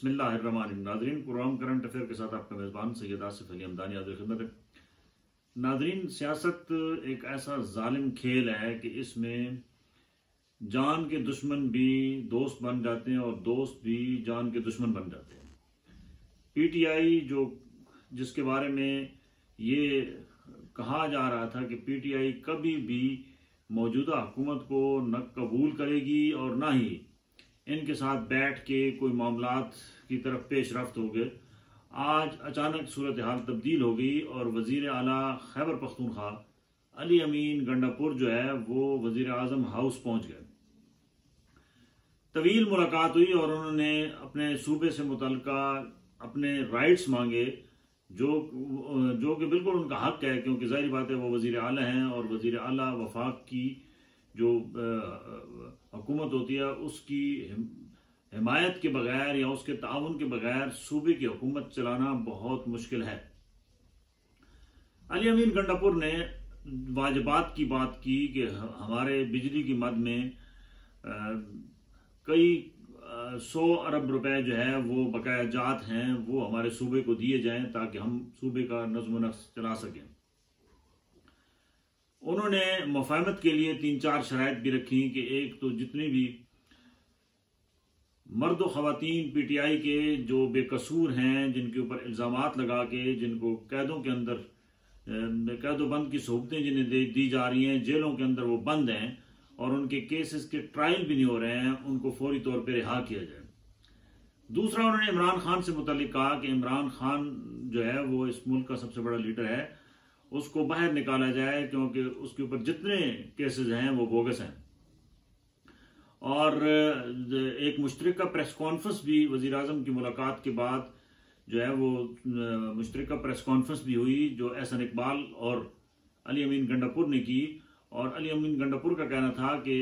बिस्मिल्लाहिर्रहमानिर्रहीम। नाज़रीन, Quran current affair के साथ आपका मेज़बान सैयद आसिफ अली हमदानी हाज़िर खिदमत है। नाज़रीन, सियासत एक ऐसा जालिम खेल है कि इसमें जान के दुश्मन भी दोस्त बन जाते हैं और दोस्त भी जान के दुश्मन बन जाते हैं। पीटीआई जिसके बारे में ये कहा जा रहा था कि पीटीआई कभी भी मौजूदा हुकूमत को न कबूल करेगी और ना ही इनके साथ बैठ के कोई मामलात की तरफ पेश रफ्त हो गए, आज अचानक सूरत हाल तब्दील हो गई और वजीर आला खैबर पख्तूनख्वा अली अमीन गंडापुर जो है वो वजीर आजम हाउस पहुंच गए। तवील मुलाकात हुई और उन्होंने अपने सूबे से मुतल्लिका अपने राइट्स मांगे जो कि बिल्कुल उनका हक है, क्योंकि जाहिर बात है वो वजीर आला हैं और वजीर आला वफाक की जो हुकूमत होती है उसकी हिमायत के बगैर या उसके ताउन के बगैर सूबे की हुकूमत चलाना बहुत मुश्किल है। अली अमीन गंडापुर ने वाजिबात की बात की कि हमारे बिजली की मद में कई 100 अरब रुपए जो है वो बकाया जात हैं वो हमारे सूबे को दिए जाएं ताकि हम सूबे का नज़्म नस्क चला सकें। उन्होंने मुफाहमत के लिए 3-4 शराइत भी रखी कि एक तो जितने भी मर्द व ख़वातीन पीटीआई के जो बेकसूर हैं, जिनके ऊपर इल्ज़ामात लगा के जिनको कैदों के अंदर कैदोबंद की सहूलतें जिन्हें दी जा रही हैं, जेलों के अंदर वो बंद हैं और उनके केसेस के ट्रायल भी नहीं हो रहे हैं, उनको फौरी तौर पर रिहा किया जाए। दूसरा, उन्होंने इमरान खान से मुतल्लिक कहा कि इमरान खान जो है वो इस मुल्क का सबसे बड़ा लीडर है, उसको बाहर निकाला जाए क्योंकि उसके ऊपर जितने केसेस हैं वो बोगस हैं। और एक मुश्तरका प्रेस कॉन्फ्रेंस भी वज़ीर आज़म की मुलाकात के बाद जो है वो मुश्तरका प्रेस कॉन्फ्रेंस भी हुई जो एहसन इकबाल और अली अमीन गंडापुर ने की। और अली अमीन गंडापुर का कहना था कि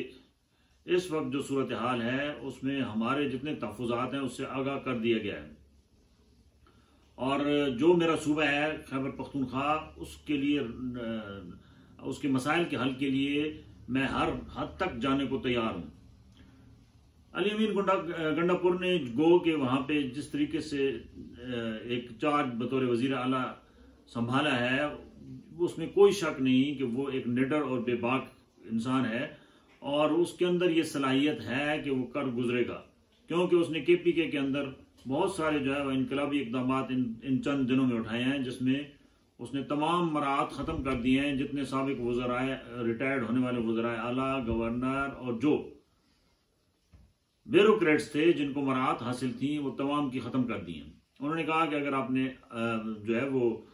इस वक्त जो सूरत हाल है उसमें हमारे जितने तहफ़्फ़ुज़ात हैं उससे आगाह कर दिया गया है और जो मेरा सूबा है खैबर पख्तूनख्वा उसके लिए उसके मसाइल के हल के लिए मैं हर हद तक जाने को तैयार हूँ। अली अमीन गंडापुर ने गो के वहाँ पे जिस तरीके से एक चार्ज बतौर वजीर आला संभाला है उसमें कोई शक नहीं कि वो एक निडर और बेबाक इंसान है और उसके अंदर ये सलाहियत है कि वो कर गुजरेगा, क्योंकि उसने केपीके के अंदर बहुत सारे जो है वह इनकलाबी इकदाम इन चंद दिनों में उठाए हैं जिसमें उसने तमाम मराहत ख़त्म कर दिए हैं। जितने साबिक वज़राए, रिटायर्ड होने वाले वज़राए आला, गवर्नर और जो ब्यूरोक्रेट्स थे जिनको मराहत हासिल थी वो तमाम की ख़त्म कर दी हैं। उन्होंने कहा कि अगर आपने जो है वो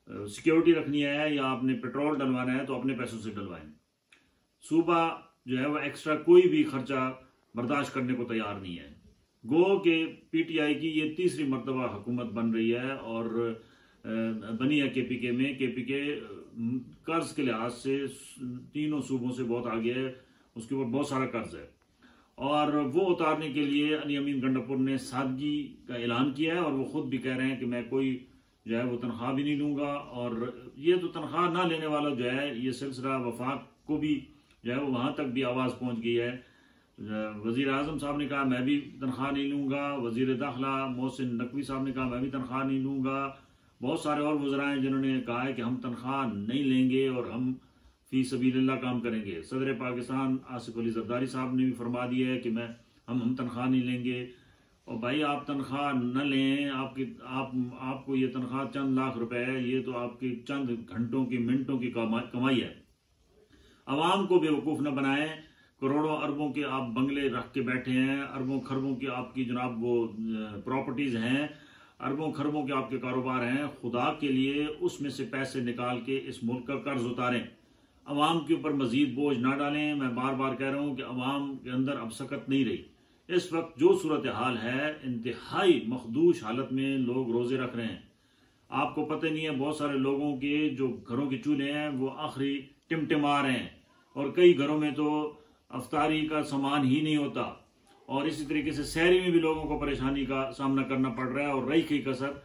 सिक्योरिटी रखनी है या आपने पेट्रोल डलवाना है तो अपने पैसों से डलवाएं। सूबा जो है वह एक्स्ट्रा कोई भी खर्चा बर्दाश्त करने को तैयार नहीं है। गो के पीटीआई की ये तीसरी मरतबा हुकूमत बन रही है और बनी है केपीके में। केपीके कर्ज के लिहाज से तीनों सूबों से बहुत आगे है, उसके ऊपर बहुत सारा कर्ज है और वो उतारने के लिए अली अमीन गंडापुर ने सादगी का ऐलान किया है और वो खुद भी कह रहे हैं कि मैं कोई जो है वो तनख्वाह भी नहीं लूंगा। और ये तो तनख्वाह ना लेने वाला जो है ये सिलसिला वफाक को भी जो है वो वहां तक भी आवाज़ पहुंच गई है। वजीर आजम साहब ने कहा मैं भी तनख्वाह नहीं लूंगा, वजीर दाखिला मोहसिन नकवी साहब ने कहा मैं भी तनख्वाह नहीं लूंगा, बहुत सारे और वज़रा हैं जिन्होंने कहा है कि हम तनख्वाह नहीं लेंगे और हम फी सबीलिल्लाह काम करेंगे। सदर पाकिस्तान आसिफ अली जरदारी साहब ने भी फरमा दिया है कि हम तनख्वाह नहीं लेंगे। और भाई आप तनख्वाह न लें, आपको ये तनख्वाह चंद लाख रुपए है, ये तो आपके चंद घंटों की मिनटों की कमाई है। अवाम को बेवकूफ़ न बनाएं। करोड़ों अरबों के आप बंगले रख के बैठे हैं, अरबों खरबों की आपकी जनाब वो प्रॉपर्टीज हैं, अरबों खरबों के आपके कारोबार हैं। खुदा के लिए उसमें से पैसे निकाल के इस मुल्क का कर्ज उतारें, अवाम के ऊपर मजीद बोझ ना डालें। मैं बार बार कह रहा हूं कि अवाम के अंदर अब सकत नहीं रही। इस वक्त जो सूरत हाल है इंतहाई मखदूश हालत में लोग रोजे रख रहे हैं। आपको पता नहीं है बहुत सारे लोगों के जो घरों के चूल्हे हैं वो आखिरी टिमटिमा रहे हैं और कई घरों में तो अफ्तारी का सामान ही नहीं होता और इसी तरीके से शहरी में भी लोगों को परेशानी का सामना करना पड़ रहा है। और रही कई कसर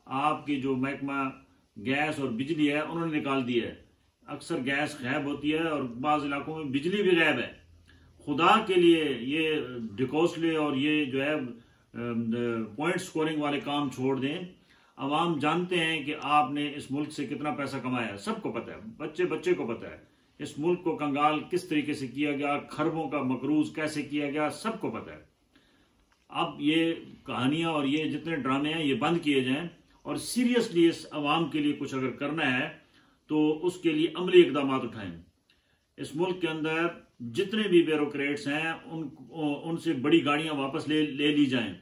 आपकी जो महकमा गैस और बिजली है उन्होंने निकाल दी है। अक्सर गैस गायब होती है और बाज़ इलाकों में बिजली भी गायब है। खुदा के लिए ये डिकोस्ले और ये जो है पॉइंट स्कोरिंग वाले काम छोड़ दें। अवाम जानते हैं कि आपने इस मुल्क से कितना पैसा कमाया, सबको पता है, बच्चे बच्चे को पता है इस मुल्क को कंगाल किस तरीके से किया गया, खरबों का मकरूज कैसे किया गया, सबको पता है। अब ये कहानियां और ये जितने ड्रामे हैं ये बंद किए जाएं और सीरियसली इस अवाम के लिए कुछ अगर करना है तो उसके लिए अमली इकदाम उठाएं। इस मुल्क के अंदर जितने भी ब्यूरोक्रेट्स हैं उनसे बड़ी गाड़ियां वापस ले ली जाएं,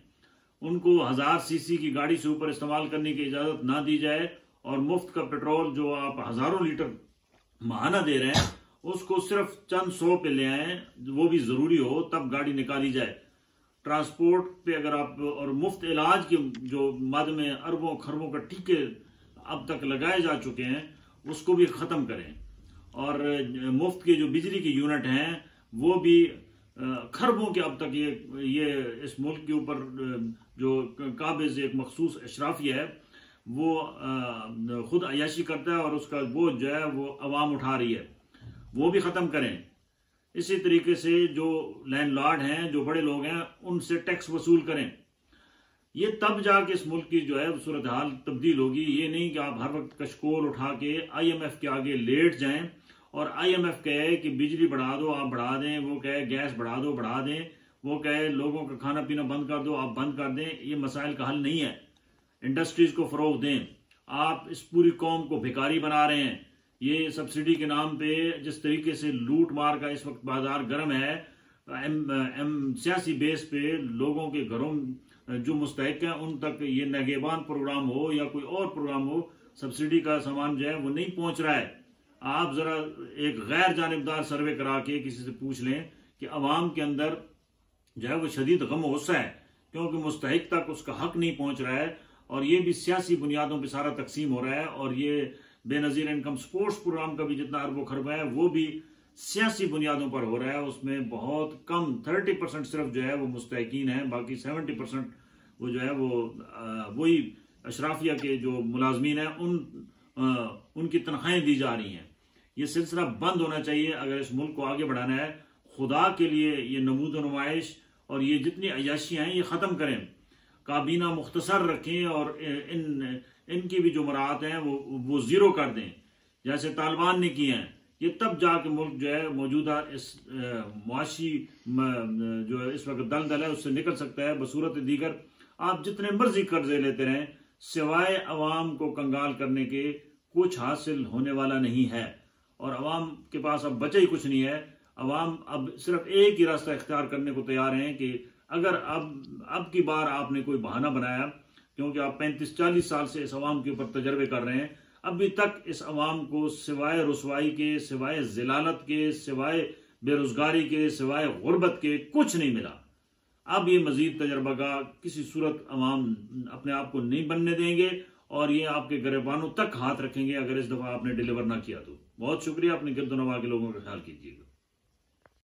उनको 1000 सीसी की गाड़ी से ऊपर इस्तेमाल करने की इजाजत ना दी जाए और मुफ्त का पेट्रोल जो आप हजारों लीटर माहाना दे रहे हैं उसको सिर्फ चंद 100 पे ले आए, वो भी जरूरी हो तब गाड़ी निकाली जाए। ट्रांसपोर्ट पे अगर आप और मुफ्त इलाज के जो मद में अरबों खरबों का टीके अब तक लगाए जा चुके हैं उसको भी खत्म करें और मुफ्त के जो बिजली के यूनिट हैं वो भी खरबों के अब तक ये इस मुल्क के ऊपर जो काबिज एक मखसूस अशराफिया है वो खुद अयाशी करता है और उसका बोझ जो है वो अवाम उठा रही है, वो भी खत्म करें। इसी तरीके से जो लैंडलॉर्ड हैं, जो बड़े लोग हैं, उनसे टैक्स वसूल करें। ये तब जाके इस मुल्क की जो है सूरत हाल तब्दील होगी। ये नहीं कि आप हर वक्त कशकोल उठा के IMF के आगे लेट जाएं और IMF कहे कि बिजली बढ़ा दो आप बढ़ा दें, वो कहे गैस बढ़ा दो बढ़ा दें, वो कहे लोगों का खाना पीना बंद कर दो आप बंद कर दें। ये मसाइल का हल नहीं है। इंडस्ट्रीज को फरोग दें। आप इस पूरी कौम को भिखारी बना रहे हैं। ये सब्सिडी के नाम पे जिस तरीके से लूट मार का इस वक्त बाजार गर्म है, सियासी बेस पे लोगों के घरों जो मुस्तहिक हैं उन तक ये नगेबान प्रोग्राम हो या कोई और प्रोग्राम हो, सब्सिडी का सामान जो है वो नहीं पहुंच रहा है। आप जरा एक गैर जानिबदार सर्वे करा के किसी से पूछ लें कि अवाम के अंदर जो है वो शदीद गम गुस्सा है क्योंकि मुस्तहिक तक उसका हक नहीं पहुंच रहा है और ये भी सियासी बुनियादों पर सारा तकसीम हो रहा है। और ये बेनजीर इनकम स्पोर्ट्स प्रोग्राम का भी जितना अरबों खरबा है वो भी सियासी बुनियादों पर हो रहा है। उसमें बहुत कम 30% सिर्फ जो है वो मुस्तहिकीन है, बाकी 70% वो जो है वो वही अशराफिया के जो मुलाजमीन हैं उनकी तनख्वाहें दी जा रही हैं। ये सिलसिला बंद होना चाहिए अगर इस मुल्क को आगे बढ़ाना है। खुदा के लिए ये नमूद नुमाइश और ये जितनी अयाशियां हैं ये ख़त्म करें, काबीना मुख्तसर रखें और इनकी भी जो मराहत हैं वो जीरो कर दें जैसे तालिबान ने किए हैं। ये तब जाके मुल्क जो है मौजूदा इस मुआशी जो इस वक्त दलदल है उससे निकल सकता है। बसूरत दीगर आप जितने मर्जी कर्जे लेते रहें, सिवाय अवाम को कंगाल करने के कुछ हासिल होने वाला नहीं है और अवाम के पास अब बचा ही कुछ नहीं है। अवाम अब सिर्फ एक ही रास्ता इख्तियार करने को तैयार हैं कि अगर अब की बार आपने कोई बहाना बनाया, क्योंकि आप 35-40 साल से इस अवाम के ऊपर तजर्बे कर रहे हैं, अभी तक इस अवाम को सिवाय रुसवाई के, सिवाय जिलालत के, सिवाय बेरोजगारी के, सिवाय गुर्बत के कुछ नहीं मिला। अब ये मजीद तजर्बा का किसी सूरत अवाम अपने आप को नहीं बनने देंगे और ये आपके गिरबानों तक हाथ रखेंगे अगर इस दफा आपने डिलीवर ना किया तो। बहुत शुक्रिया, अपने गिरदोनवा के लोगों का ख्याल कीजिएगा।